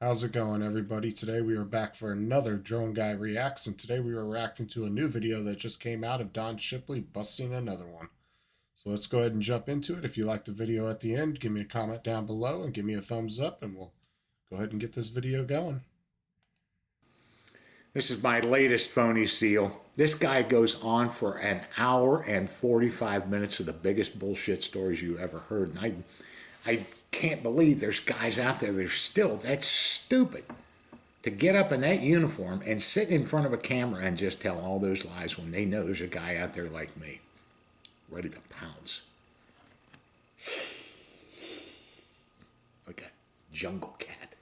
How's it going, everybody? Today we are back for another Drone Guy Reacts, and today we are reacting to a new video that just came out of Don Shipley busting another one. So let's go ahead and jump into it. If you like the video at the end, give me a comment down below and give me a thumbs up, and we'll go ahead and get this video going. This is my latest Phony Seal. This guy goes on for an hour and 45 minutes of the biggest bullshit stories you ever heard. And I can't believe there's guys out there that are still that stupid to get up in that uniform and sit in front of a camera and just tell all those lies when they know there's a guy out there like me, ready to pounce. Like a jungle cat.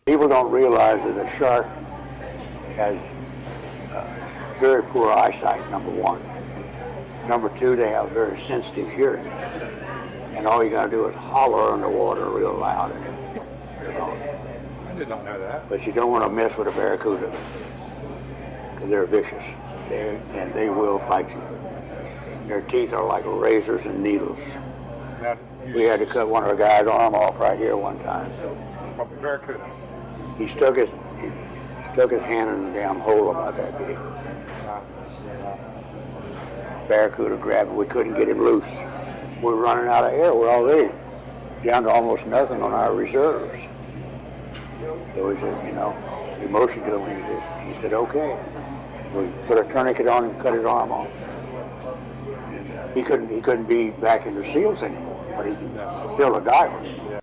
People don't realize that a shark has very poor eyesight, number one. Number two, they have very sensitive hearing. And all you gotta do is holler underwater real loud and they're gone. I did not know that. But you don't want to mess with a barracuda because they're vicious. And they will bite you. Their teeth are like razors and needles. Now, We had to cut one of our guys' arm off right here one time. from Barracuda. He stuck his hand in the damn hole about that big. Barracuda grabbed him. We couldn't get him loose. We're running out of air. We're already down to almost nothing on our reserves. So he said, you know, he motioned to him. He said, okay. We put a tourniquet on and cut his arm off. He couldn't be back in the SEALs anymore, but he's still a diver.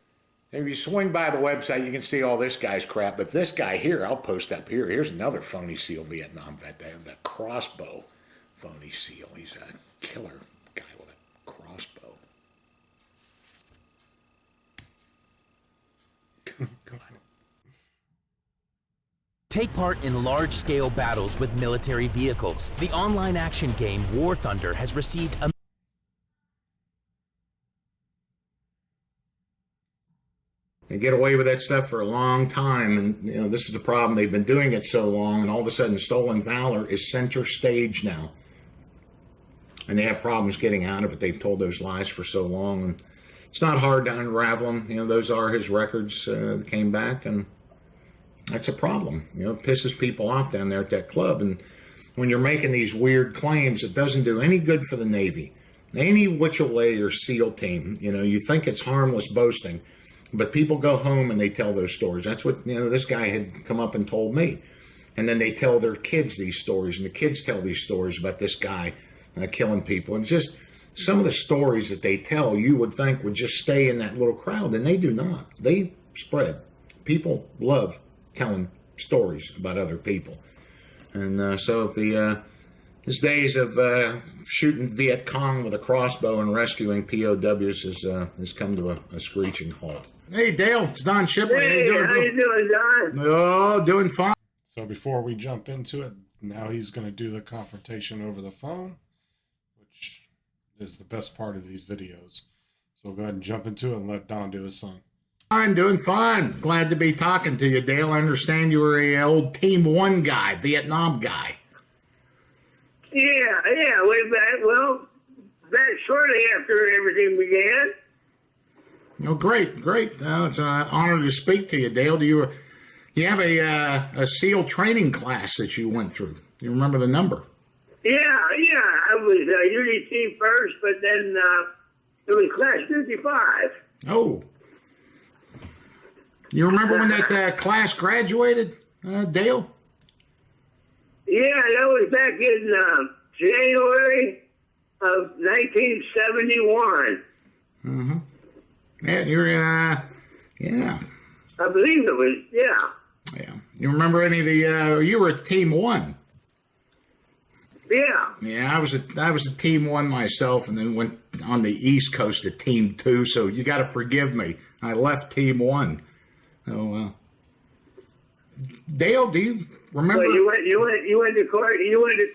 If you swing by the website, you can see all this guy's crap. But this guy here, I'll post up here. Here's another Phony Seal Vietnam vet. The crossbow Phony Seal. He's a killer guy with a crossbow. Take part in large-scale battles with military vehicles. The online action game War Thunder has received a They get away with that stuff for a long time, and you know this is the problem. They've been doing it so long, and all of a sudden, stolen valor is center stage now, and they have problems getting out of it. They've told those lies for so long, and it's not hard to unravel them. You know, those are his records that came back, and that's a problem. You know, it pisses people off down there at that club, and when you're making these weird claims, it doesn't do any good for the Navy, any which way or SEAL team. You know, you think it's harmless boasting. But people go home and they tell those stories. That's what, you know, this guy had come up and told me. And then they tell their kids these stories, and the kids tell these stories about this guy killing people. And just some of the stories that they tell, you would think would just stay in that little crowd, and they do not. They spread. People love telling stories about other people. And so his days of shooting Viet Cong with a crossbow and rescuing POWs has come to a screeching halt. Hey, Dale, it's Don Shipley. Hey, how you doing, Don? Oh, doing fine. So before we jump into it, now he's going to do the confrontation over the phone, which is the best part of these videos. So we'll go ahead and jump into it and let Don do his thing. I'm doing fine. Glad to be talking to you, Dale. I understand you were a old Team 1 guy, Vietnam guy. Yeah, way back. Well, back shortly after everything began. Oh, great. It's an honor to speak to you, Dale. Do you have a SEAL training class that you went through? You remember the number? Yeah. I was UDT first, but then it was class 55. Oh. You remember when that class graduated, Dale? Yeah, that was back in January of 1971. Mm-hmm. Yeah, you're, yeah. I believe it was, yeah. Yeah. You remember any of the, you were a Team 1. Yeah. Yeah, I was a Team 1 myself, and then went on the East Coast to Team 2, so you got to forgive me. I left Team 1. So, Dale, do you remember? Well, you went to court,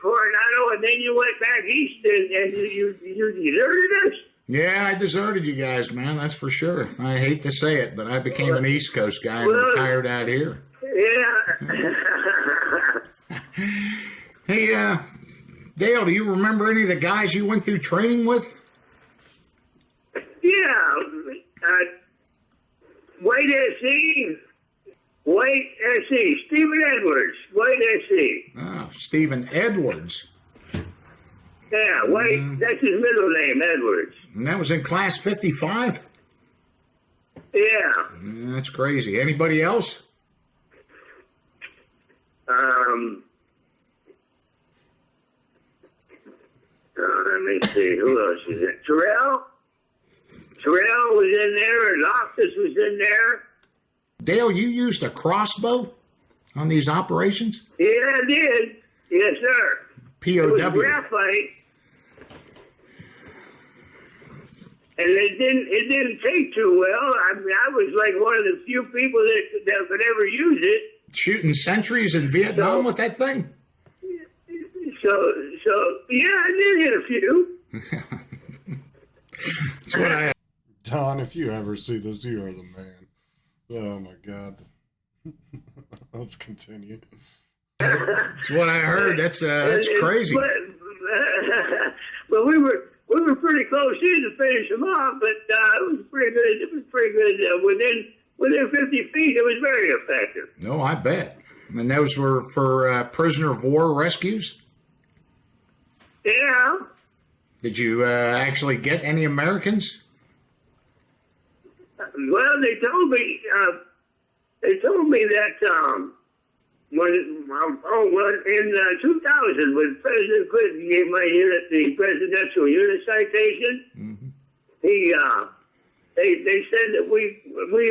Coronado, and then you went back east, and you deserted us? Yeah, I deserted you guys, man, that's for sure. I hate to say it, but I became an East Coast guy and retired out here. Yeah. Hey, Dale, do you remember any of the guys you went through training with? Yeah. White SC. White SC. Stephen Edwards. White SC. Oh, Stephen Edwards. Yeah, White. That's his middle name, Edwards. And that was in class 55? Yeah. That's crazy. Anybody else? Let me see. Who else is it? Terrell? Terrell was in there. Loftus was in there. Dale, you used a crossbow on these operations? Yeah, I did. Yes, sir. It was POW. graphite. And it didn't take too well. I mean, I was like one of the few people that could ever use it. Shooting sentries in Vietnam with that thing? So yeah, I did hit a few. That's what I. Don, if you ever see this, you are the man. Oh my God. Let's continue. That's what I heard. That's crazy. But we were pretty close in to finish them off. But it was pretty good. It was pretty good. Within 50 feet, it was very effective. No, I bet. And those were for prisoner of war rescues? Yeah. Did you actually get any Americans? Well, they told me that when in 2000 when President Clinton gave my unit the presidential unit citation, they said that we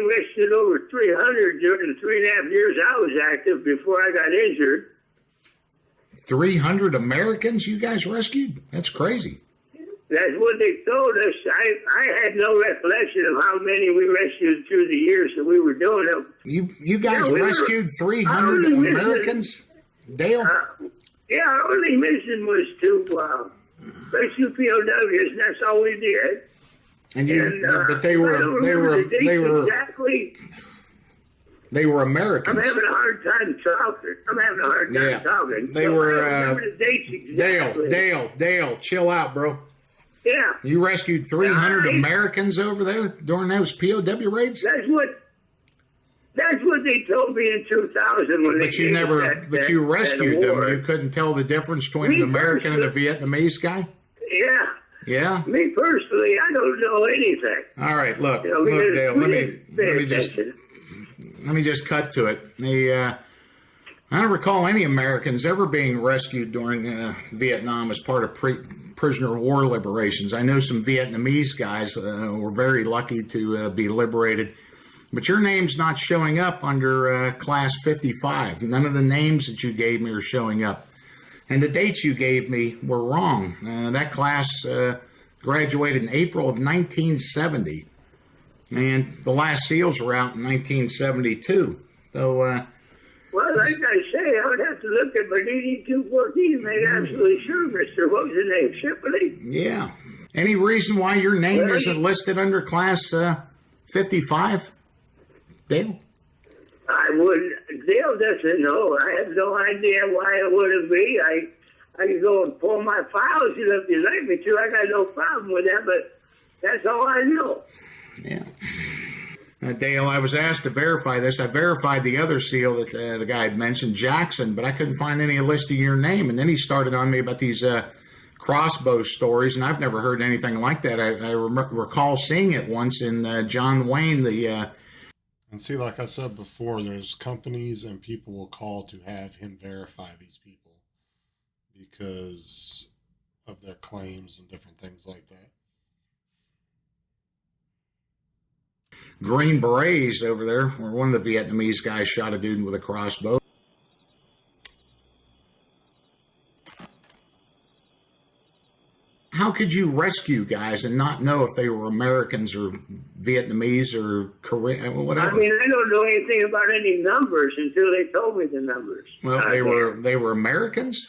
rescued over 300 during the 3.5 years I was active before I got injured. 300 Americans you guys rescued? That's crazy. That's what they told us. I had no recollection of how many we rescued through the years that we were doing it. You guys rescued 300 Americans, Dale? Yeah, our only mission was to rescue POWs, and that's all we did. But they were exactly. They were Americans. I'm having a hard time talking. They so were. I don't remember the dates exactly. Dale, chill out, bro. Yeah. You rescued 300 Americans over there during those POW raids? That's what they told me in 2000 when But you rescued them. You couldn't tell the difference between an American and a Vietnamese guy? Yeah. Yeah? Me personally, I don't know anything. All right, look, Dale, let me just cut to it. I don't recall any Americans ever being rescued during Vietnam as part of prisoner of war liberations. I know some Vietnamese guys were very lucky to be liberated, but your name's not showing up under class 55. None of the names that you gave me are showing up. And the dates you gave me were wrong. That class graduated in April of 1970. And the last SEALs were out in 1972. So, well, like I say, I would have to look at my DD 214 and make absolutely sure, Mr. What was his name? Shipley? Yeah. Any reason why your name isn't listed under class 55? Dale? I wouldn't. Dale doesn't know. I have no idea why it wouldn't be. I can go and pull my files if you like me to. I got no problem with that, but that's all I know. Yeah. Dale, I was asked to verify this. I verified the other SEAL that the guy had mentioned, Jackson, but I couldn't find any list of your name. And then he started on me about these crossbow stories, and I've never heard anything like that. I recall seeing it once in John Wayne, And see, like I said before, there's companies and people will call to have him verify these people because of their claims and different things like that. Green Berets over there, where one of the Vietnamese guys shot a dude with a crossbow. How could you rescue guys and not know if they were Americans or Vietnamese or Korean, whatever? I mean, I don't know anything about any numbers until they told me the numbers. Well, they were Americans?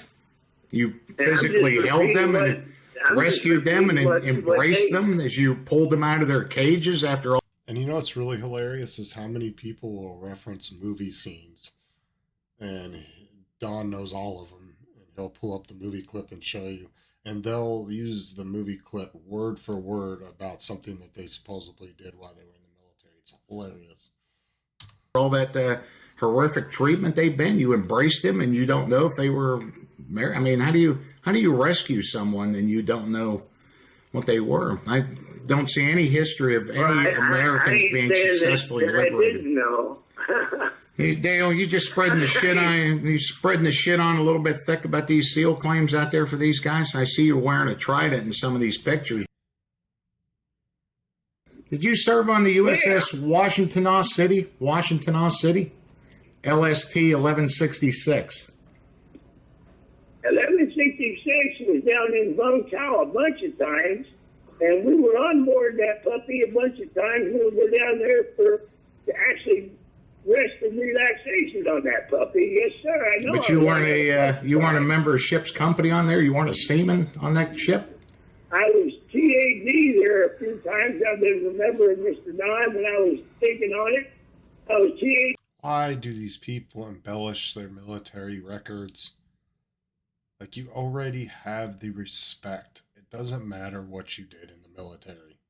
You physically held them and rescued them and embraced them as you pulled them out of their cages after all? And you know what's really hilarious is how many people will reference movie scenes. And Don knows all of them. And he'll pull up the movie clip and show you. And they'll use the movie clip word for word about something that they supposedly did while they were in the military. It's hilarious. All that horrific treatment they've been, you embraced them, and you don't know if they were married. I mean, how do you rescue someone and you don't know what they were? I don't see any history of any Americans being successfully liberated. I didn't know. Hey, Dale, you just spreading the shit on a little bit thick about these SEAL claims out there for these guys. I see you're wearing a trident in some of these pictures. Did you serve on the USS Washington City, LST 1166? 1166 was down in Bung Tao a bunch of times, and we were on board that puppy a bunch of times. We were down there to actually rest and relaxation on that puppy. Yes, sir. I know. But you weren't a member of ship's company on there. You weren't a seaman on that ship. I was TAD there a few times. I've been a member of Mr. Don when I was thinking on it. I was TAD. Why do these people embellish their military records? Like, you already have the respect. It doesn't matter what you did in the military.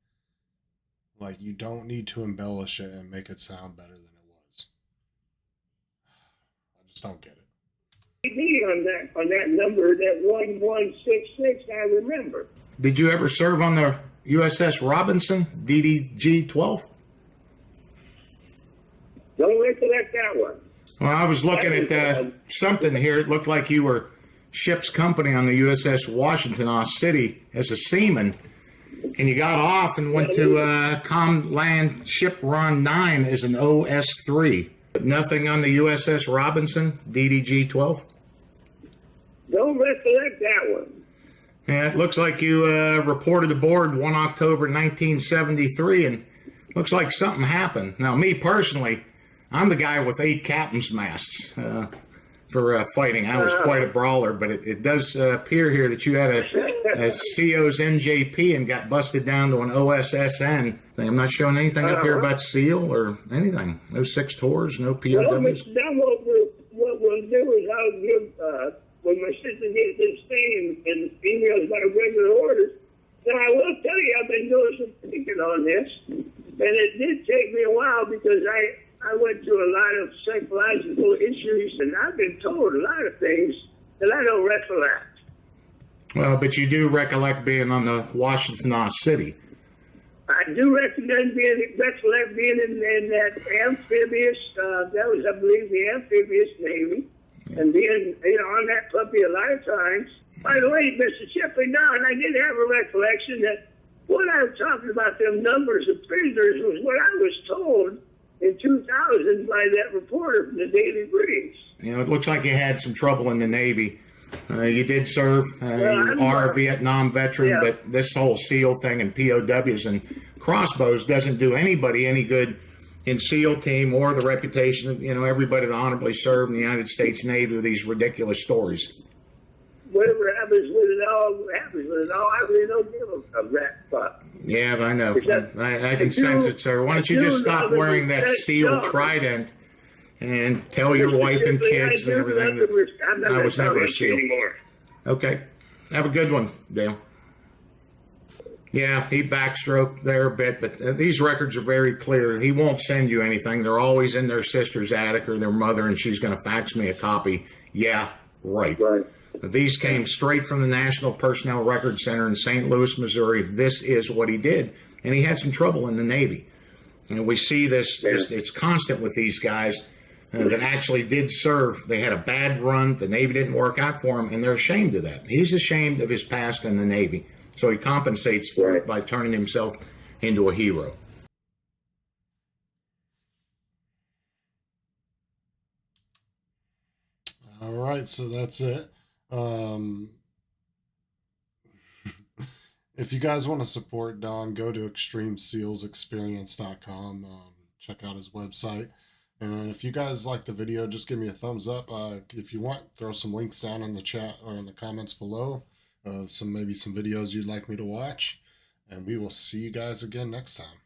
Like, you don't need to embellish it and make it sound better than it was. I just don't get it. On that number, that 1166, I remember. Did you ever serve on the USS Robinson, DDG-12? Don't recollect that one. Well, I was looking at something here. It looked like you were ship's company on the USS Washington City as a seaman, and you got off and went to Comland Ship Run 9 as an OS3. Nothing on the USS Robinson, DDG-12? Don't recollect that one. Yeah, it looks like you reported aboard 1 October 1973, and looks like something happened. Now, me personally, I'm the guy with 8 captain's masts for fighting. I was quite a brawler, but it does appear here that you had a CO's NJP and got busted down to an OSSN. I'm not showing anything up here about SEAL or anything. No 6 tours, no POWs. Well, Mr. Dunn, what we'll do is I'll give, when my sister gets this thing and the emails by regular orders, then I will tell you I've been doing some thinking on this. And it did take me a while because I went through a lot of psychological issues, and I've been told a lot of things that I don't recollect. Well, but you do recollect being on the Washington City. I do recollect being in that amphibious, that was, I believe, the amphibious Navy, and being on that puppy a lot of times. By the way, Mr. Shipley, now, and I did have a recollection that what I was talking about, them numbers of prisoners, was what I was told in 2000 by that reporter from the Daily Breeze. It looks like you had some trouble in the Navy. You did serve. You are a Vietnam veteran, but this whole SEAL thing and POWs and crossbows doesn't do anybody any good in SEAL team or the reputation of, everybody that honorably served in the United States Navy with these ridiculous stories. Whatever happens with it all, happens with it all. I really don't give a rat fuck. Yeah, I know. I can sense it, sir. Why don't you just stop wearing that SEAL trident and tell your wife and kids and everything that I was never a SEAL. Okay. Have a good one, Dale. Yeah, he backstroked there a bit, but these records are very clear. He won't send you anything. They're always in their sister's attic or their mother, and she's going to fax me a copy. Yeah, right. These came straight from the National Personnel Record Center in St. Louis, Missouri. This is what he did, and he had some trouble in the Navy. And we see this, it's constant with these guys that actually did serve. They had a bad run. The Navy didn't work out for him, and they're ashamed of that. He's ashamed of his past in the Navy, so he compensates for it by turning himself into a hero. All right, so that's it. If you guys want to support Don, go to extremesealsexperience.com. Check out his website. And if you guys like the video, just give me a thumbs up. If you want, throw some links down in the chat or in the comments below of maybe some videos you'd like me to watch. And we will see you guys again next time.